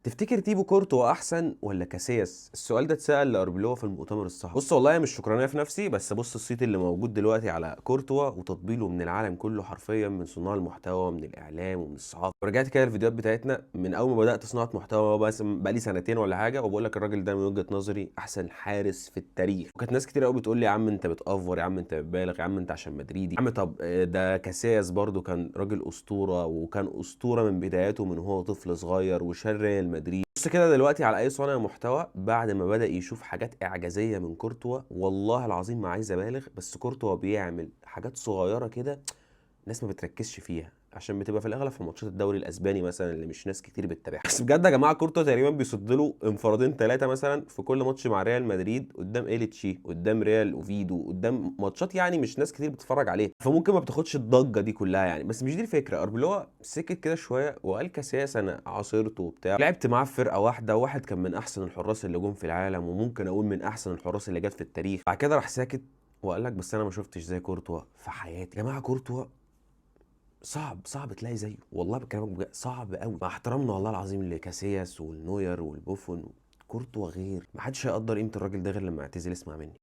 تفتكر تيبو كورتوا احسن ولا كاسياس؟ السؤال ده اتسال لاربيلو في المؤتمر الصحفي. بص والله مش شكرانيه في نفسي، بس بص الصيت اللي موجود دلوقتي على كورتوا وتطبيله من العالم كله حرفيا، من صناع المحتوى، من الاعلام، ومن الصحافه. ورجعت كده الفيديوهات بتاعتنا من اول ما بدات صناعه محتوى، بس بقالي سنتين ولا حاجه، وبقول لك الراجل ده من وجهه نظري احسن حارس في التاريخ. وكانت ناس كتير قوي بتقول لي يا عم انت بتافور، يا عم انت بتبالغ، يا عم انت عشان مدريدي، يا عم طب ده كاسياس برضو كان راجل اسطوره، وكان اسطوره من بداياته من هو طفل صغير وشال ريال مدريد. بص كده دلوقتي على اي صانع محتوى بعد ما بدأ يشوف حاجات اعجازيه من كورتوا، والله العظيم ما عايز ابالغ، بس كورتوا بيعمل حاجات صغيره كده الناس ما بتركزش فيها، عشان بتبقى في الاغلب في ماتشات الدوري الاسباني مثلا اللي مش ناس كتير بتتابعها. بس بجد يا جماعه كورتوا تقريبا بيصد له انفرادين ثلاثه مثلا في كل ماتش مع ريال مدريد، قدام إيليتشي، قدام ريال اوفيدو، قدام ماتشات يعني مش ناس كتير بتتفرج عليها، فممكن ما بتاخدش الضجه دي كلها يعني. بس مش دي الفكره. اربيلوا سكت كده شويه وقال كاسياس انا عاصرته وبتاع، لعبت معاه في فرقه واحده، واحد كان من احسن الحراس اللي جم في العالم، وممكن اقول من احسن الحراس اللي جت في التاريخ. بعد كده راح ساكت وقال لك بس انا ما شفتش زي كورتوا في حياتي. يا جماعه كورتوا صعب تلاقي زيه، والله بكلمك بجد صعب قوي، مع احترامنا والله العظيم لكاسياس والنوير والبوفون. كورتوا غير، محدش هيقدر قيمه الراجل ده غير لما يعتزل، اسمع مني.